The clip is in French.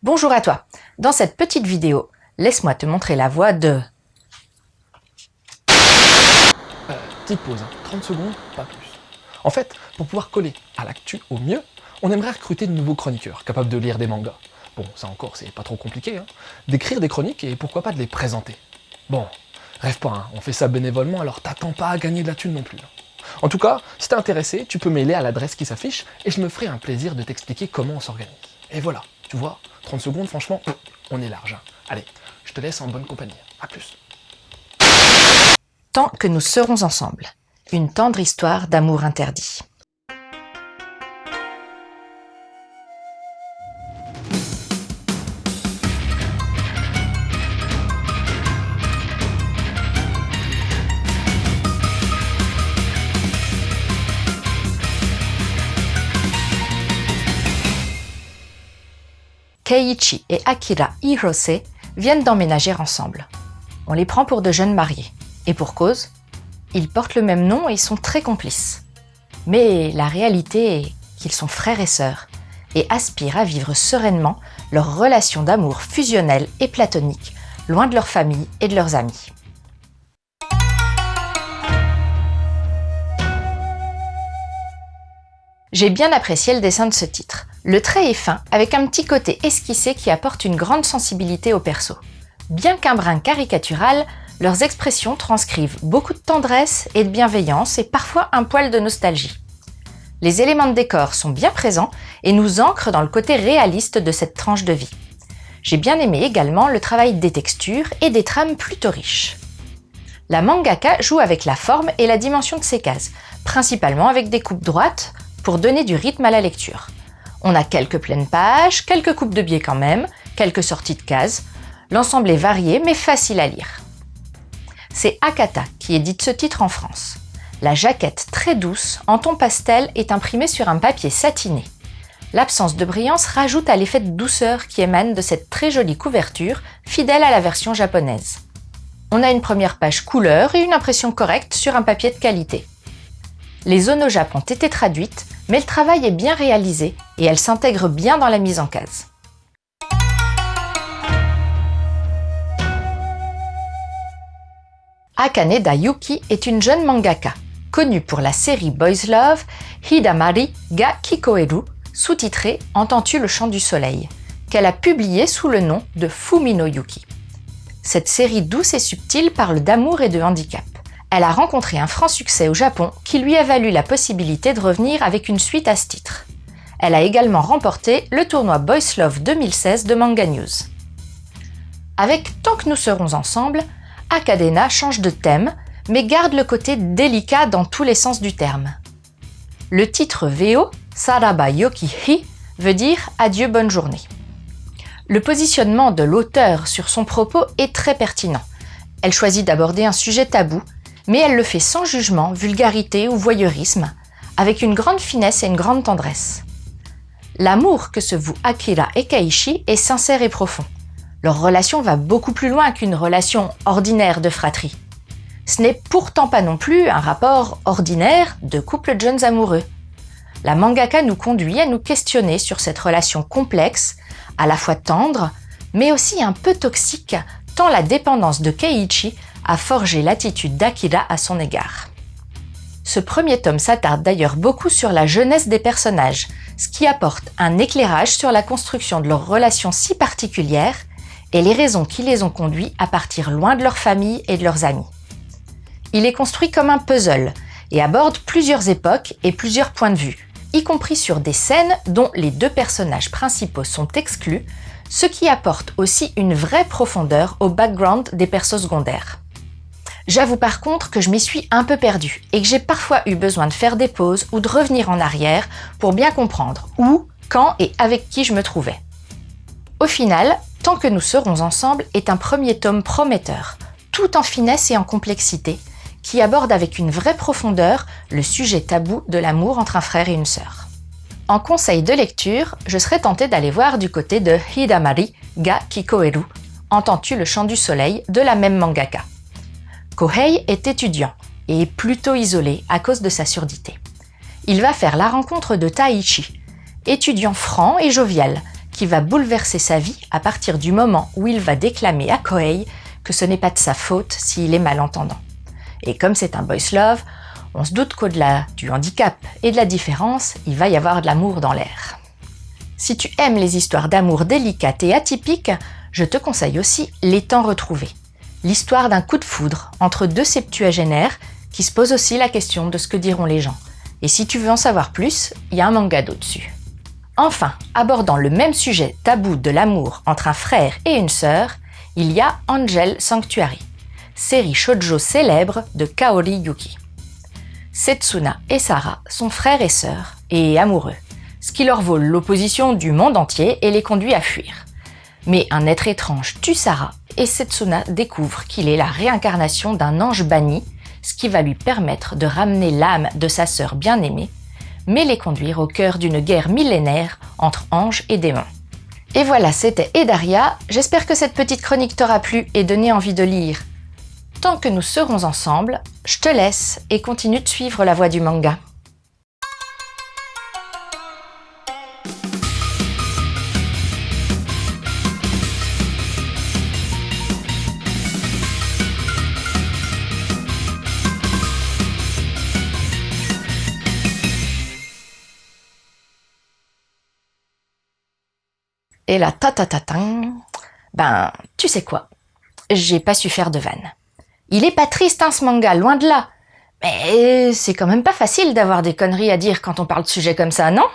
Bonjour à toi. Dans cette petite vidéo, laisse-moi te montrer la voix de... Petite pause, 30 secondes, pas plus. En fait, pour pouvoir coller à l'actu au mieux, on aimerait recruter de nouveaux chroniqueurs capables de lire des mangas. Bon, ça encore, c'est pas trop compliqué, d'écrire des chroniques et pourquoi pas de les présenter. Bon, rêve pas, on fait ça bénévolement, alors t'attends pas à gagner de la thune non plus. En tout cas, si t'es intéressé, tu peux mailer à l'adresse qui s'affiche et je me ferai un plaisir de t'expliquer comment on s'organise. Et voilà, tu vois, 30 secondes, franchement, on est large. Allez, je te laisse en bonne compagnie. À plus. Tant que nous serons ensemble. Une tendre histoire d'amour interdit. Keiichi et Akira Hirose viennent d'emménager ensemble. On les prend pour de jeunes mariés. Et pour cause, ils portent le même nom et sont très complices. Mais la réalité est qu'ils sont frères et sœurs et aspirent à vivre sereinement leur relation d'amour fusionnelle et platonique, loin de leur famille et de leurs amis. J'ai bien apprécié le dessin de ce titre. Le trait est fin, avec un petit côté esquissé qui apporte une grande sensibilité au perso. Bien qu'un brin caricatural, leurs expressions transcrivent beaucoup de tendresse et de bienveillance et parfois un poil de nostalgie. Les éléments de décor sont bien présents et nous ancrent dans le côté réaliste de cette tranche de vie. J'ai bien aimé également le travail des textures et des trames plutôt riches. La mangaka joue avec la forme et la dimension de ses cases, principalement avec des coupes droites pour donner du rythme à la lecture. On a quelques pleines pages, quelques coupes de biais quand même, quelques sorties de cases. L'ensemble est varié mais facile à lire. C'est Akata qui édite ce titre en France. La jaquette très douce, en ton pastel, est imprimée sur un papier satiné. L'absence de brillance rajoute à l'effet de douceur qui émane de cette très jolie couverture, fidèle à la version japonaise. On a une première page couleur et une impression correcte sur un papier de qualité. Les zones au Japon ont été traduites, mais le travail est bien réalisé et elles s'intègrent bien dans la mise en case. Akaneda Yuki est une jeune mangaka, connue pour la série Boys Love Hidamari ga Kikoeru, sous-titrée Entends-tu le chant du soleil, qu'elle a publiée sous le nom de Fumi no Yuki. Cette série douce et subtile parle d'amour et de handicap. Elle a rencontré un franc succès au Japon qui lui a valu la possibilité de revenir avec une suite à ce titre. Elle a également remporté le tournoi Boys Love 2016 de Manga News. Avec Tant que nous serons ensemble, Akadena change de thème, mais garde le côté délicat dans tous les sens du terme. Le titre VO, Saraba Yoki Hi, veut dire « Adieu, bonne journée ». Le positionnement de l'auteur sur son propos est très pertinent. Elle choisit d'aborder un sujet tabou, mais elle le fait sans jugement, vulgarité ou voyeurisme, avec une grande finesse et une grande tendresse. L'amour que se vouent Akira et Keiichi est sincère et profond. Leur relation va beaucoup plus loin qu'une relation ordinaire de fratrie. Ce n'est pourtant pas non plus un rapport ordinaire de couple de jeunes amoureux. La mangaka nous conduit à nous questionner sur cette relation complexe, à la fois tendre, mais aussi un peu toxique, tant la dépendance de Keiichi a forgé l'attitude d'Akira à son égard. Ce premier tome s'attarde d'ailleurs beaucoup sur la jeunesse des personnages, ce qui apporte un éclairage sur la construction de leur relation si particulière et les raisons qui les ont conduits à partir loin de leur famille et de leurs amis. Il est construit comme un puzzle et aborde plusieurs époques et plusieurs points de vue, y compris sur des scènes dont les deux personnages principaux sont exclus, ce qui apporte aussi une vraie profondeur au background des persos secondaires. J'avoue par contre que je m'y suis un peu perdue et que j'ai parfois eu besoin de faire des pauses ou de revenir en arrière pour bien comprendre où, quand et avec qui je me trouvais. Au final, Tant que nous serons ensemble est un premier tome prometteur, tout en finesse et en complexité, qui aborde avec une vraie profondeur le sujet tabou de l'amour entre un frère et une sœur. En conseil de lecture, je serais tentée d'aller voir du côté de Hidamari ga Kikoeru, Entends-tu le chant du soleil de la même mangaka. Kohei est étudiant et est plutôt isolé à cause de sa surdité. Il va faire la rencontre de Taichi, étudiant franc et jovial, qui va bouleverser sa vie à partir du moment où il va déclamer à Kohei que ce n'est pas de sa faute s'il est malentendant. Et comme c'est un boys love, on se doute qu'au-delà du handicap et de la différence, il va y avoir de l'amour dans l'air. Si tu aimes les histoires d'amour délicates et atypiques, je te conseille aussi Les Temps retrouvés, l'histoire d'un coup de foudre entre deux septuagénaires qui se posent aussi la question de ce que diront les gens. Et si tu veux en savoir plus, il y a un manga dessus. Enfin, abordant le même sujet tabou de l'amour entre un frère et une sœur, il y a Angel Sanctuary, série shoujo célèbre de Kaori Yuki. Setsuna et Sara sont frères et sœurs et amoureux, ce qui leur vaut l'opposition du monde entier et les conduit à fuir. Mais un être étrange tue Sara et Setsuna découvre qu'il est la réincarnation d'un ange banni, ce qui va lui permettre de ramener l'âme de sa sœur bien-aimée, mais les conduire au cœur d'une guerre millénaire entre anges et démons. Et voilà, c'était Edaria. J'espère que cette petite chronique t'aura plu et donné envie de lire. Tant que nous serons ensemble, je te laisse et continue de suivre la voie du manga. Et là, tu sais quoi? J'ai pas su faire de vanne. Il est pas triste, ce manga, loin de là. Mais c'est quand même pas facile d'avoir des conneries à dire quand on parle de sujets comme ça, non?